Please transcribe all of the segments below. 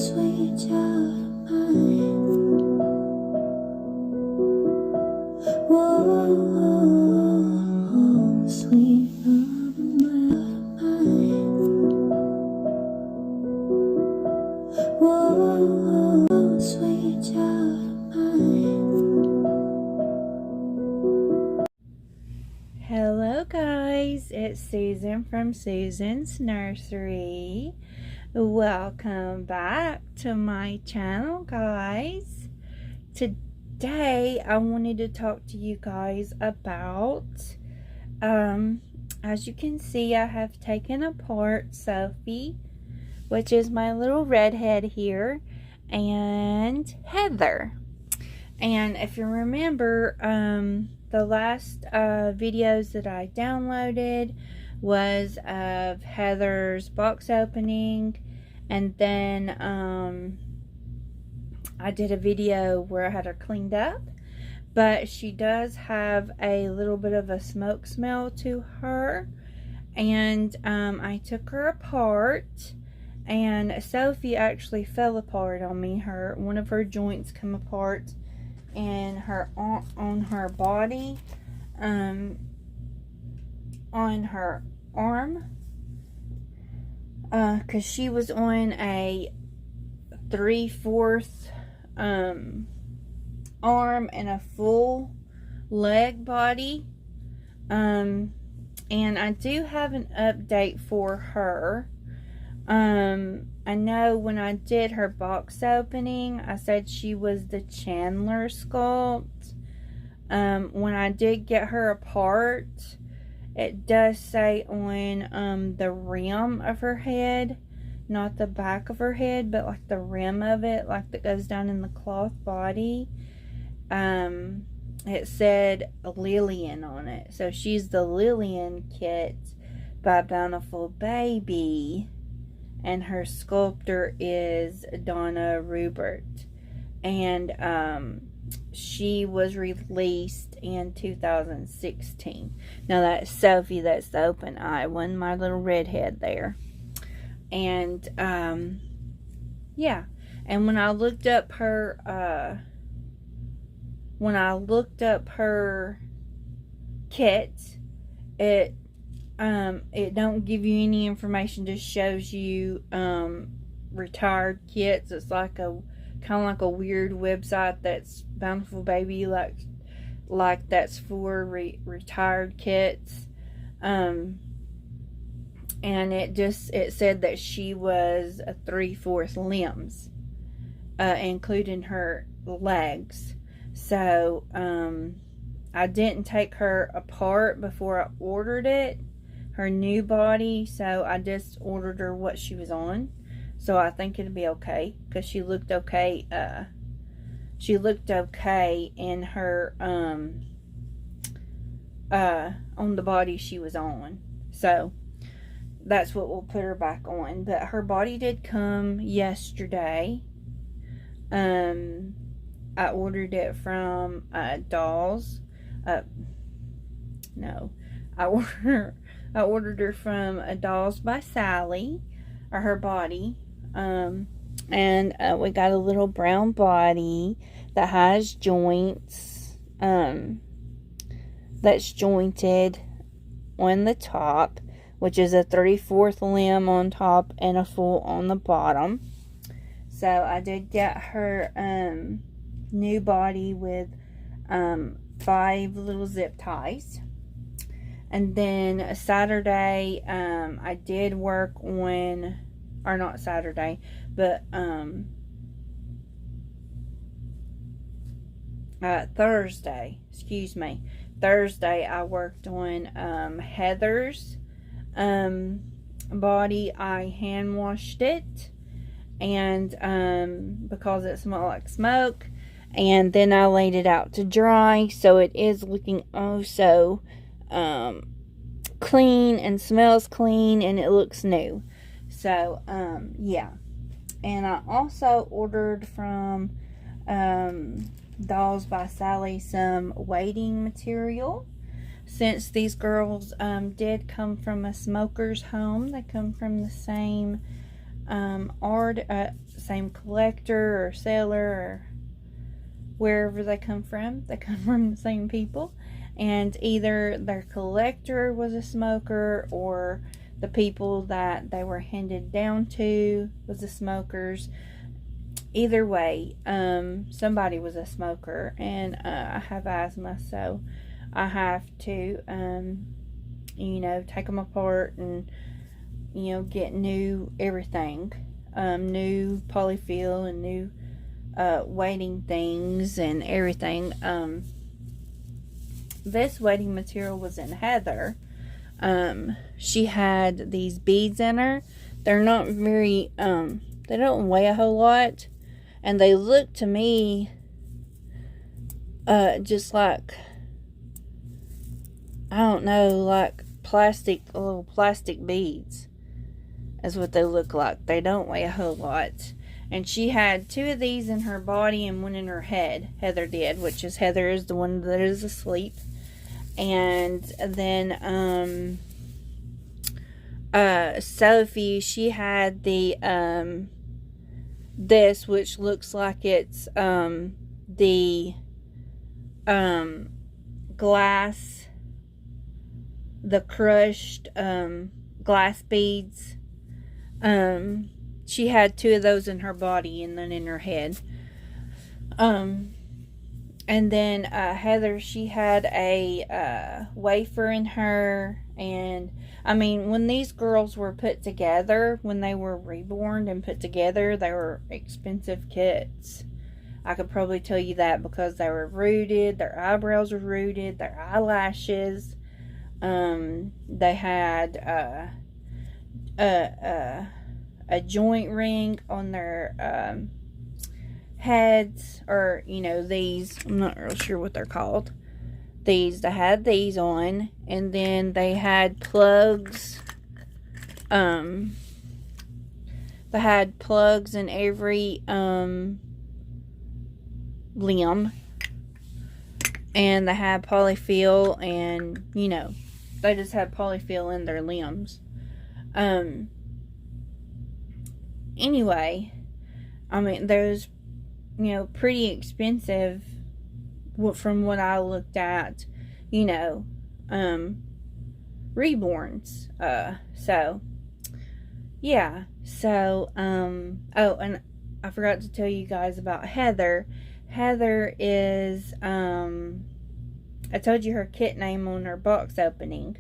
sweet child of mine. Whoa, sweet love of mine. Whoa, sweet child of mine. Hello guys, it's Susan from Susan's Nursery. Welcome back to my channel, guys. Today I wanted to talk to you guys about as you can see, I have taken apart Sophie, which is my little redhead here, and Heather. And if you remember, the last videos that I downloaded was of Heather's box opening, and then I did a video where I had her cleaned up, but she does have a little bit of a smoke smell to her, and I took her apart, and Sophie actually fell apart on me. One of her joints come apart and on her body, on her arm, because she was on a 3/4 arm and a full leg body. And I do have an update for her. I know when I did her box opening, I said she was the Chandler sculpt. When I did get her apart, it does say on the rim of her head, not the back of her head, but like the rim of it, like that goes down in the cloth body. It said Lillian on it. So she's the Lillian kit by Bountiful Baby. And her sculptor is Donna Rubert. And she was released in 2016. Now that's Sophie, that's the open eye one, my little redhead there. And yeah. And when I looked up her kit, it don't give you any information, just shows you retired kits. It's like kind of like a weird website that's Bountiful Baby, like that's for retired kits. And it said that she was a 3/4 limbs, including her legs. So I didn't take her apart before I ordered it, her new body, so I just ordered her what she was on. So I think it'll be okay, because she looked okay. She looked okay in her on the body she was on. So that's what we'll put her back on. But her body did come yesterday. I ordered it from Dolls. No, I ordered her from Dolls by Sally, or her body. And we got a little brown body that has joints, that's jointed on the top, which is a 3/4 limb on top and a full on the bottom. So I did get her new body with 5 little zip ties. And then Saturday, I did work on, or not Saturday, but Thursday, excuse me. Thursday I worked on Heather's body. I hand washed it, and because it smelled like smoke, and then I laid it out to dry, so it is looking oh so clean, and smells clean, and it looks new. So yeah. And I also ordered from Dolls by Sally some weighting material, since these girls did come from a smoker's home. They come from the same same collector or seller or wherever they come from. They come from the same people. And either their collector was a smoker or the people that they were handed down to was the smokers. Either way, somebody was a smoker, and I have asthma, so I have to, take them apart and, get new everything, new polyfill and new weighting things and everything. This weighting material was in Heather. She had these beads in her. They're not very, they don't weigh a whole lot. And they look to me just like, I don't know, like little plastic beads. Is what they look like. They don't weigh a whole lot. And she had 2 of these in her body and 1 in her head. Heather did, which is Heather is the one that is asleep. And then Sophie, she had the this, which looks like it's the glass, the crushed glass beads. She had 2 of those in her body and then in her head. And then Heather, she had a wafer in her. And I mean, when these girls were put together, when they were reborn and put together, they were expensive kits. I could probably tell you that because they were rooted, their eyebrows were rooted, their eyelashes. They had a joint ring on their heads, or these, I'm not real sure what they're called. They had these on, and then they had plugs. They had plugs in every limb, and they had polyfill, and they just had polyfill in their limbs. Anyway, I mean, there's pretty expensive from what I looked at, reborns. So yeah. So oh, and I forgot to tell you guys about Heather. Heather is I told you her kit name on her box opening,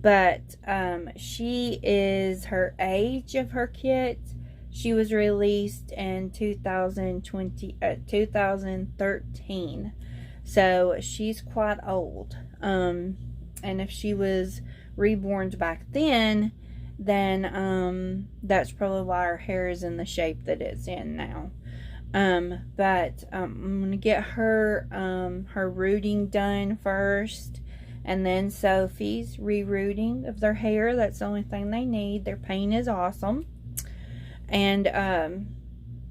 but she is her age of her kit. She was released in 2013. So she's quite old. And if she was reborn back then that's probably why her hair is in the shape that it's in now. But I'm going to get her her rooting done first. And then Sophie's re-rooting of their hair. That's the only thing they need. Their paint is awesome. And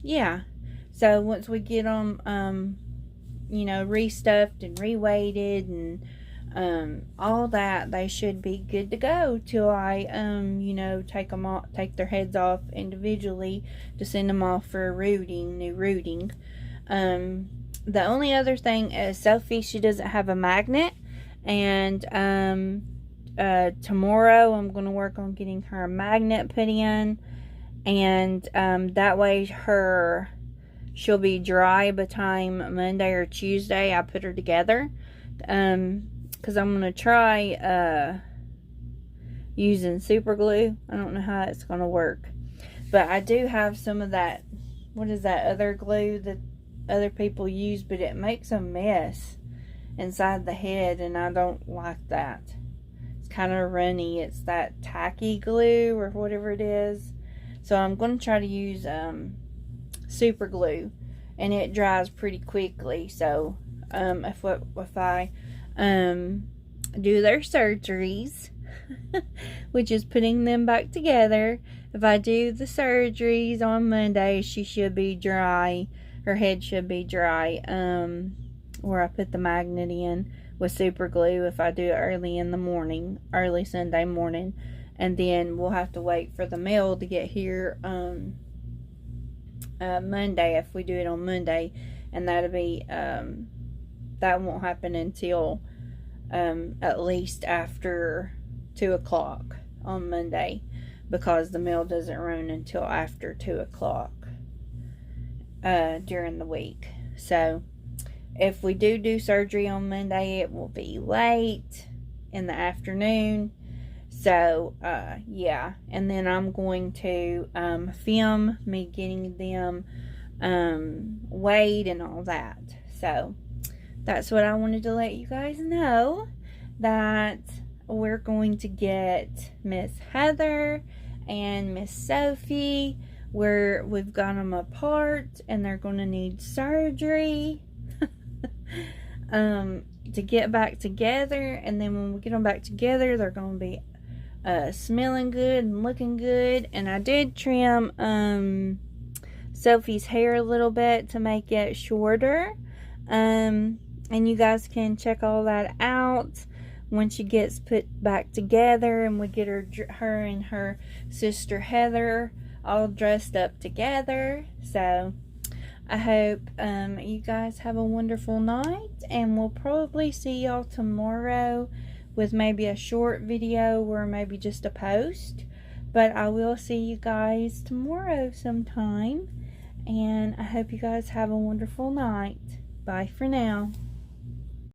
yeah, so once we get them restuffed and reweighted and all that, they should be good to go till I take their heads off individually to send them off for new rooting. The only other thing is Sophie, she doesn't have a magnet, and tomorrow I'm going to work on getting her a magnet put in. And that way she'll be dry by time Monday or Tuesday I put her together. Because I'm going to try using super glue. I don't know how it's going to work. But I do have some of that, what is that other glue that other people use, but it makes a mess inside the head, and I don't like that. It's kind of runny. It's that tacky glue or whatever it is. So I'm going to try to use super glue, and it dries pretty quickly. So if I do their surgeries, which is putting them back together, if I do the surgeries on Monday, she should be dry. Her head should be dry. Where I put the magnet in with super glue, if I do it early Sunday morning. and then we'll have to wait for the mail to get here Monday, if we do it on Monday, and that'll be that won't happen until at least after 2 o'clock on Monday, because the mail doesn't run until after 2 o'clock during the week. So if we do surgery on Monday, it will be late in the afternoon. So yeah, and then I'm going to film me getting them weighed and all that. So that's what I wanted to let you guys know, that we're going to get Miss Heather and Miss Sophie. We've got them apart, and they're going to need surgery to get back together. And then when we get them back together, they're going to be smelling good and looking good. And I did trim Sophie's hair a little bit to make it shorter. And you guys can check all that out when she gets put back together, and we get her and her sister Heather all dressed up together. So I hope you guys have a wonderful night, and we'll probably see y'all tomorrow with maybe a short video or maybe just a post. But I will see you guys tomorrow sometime, and I hope you guys have a wonderful night. Bye for now.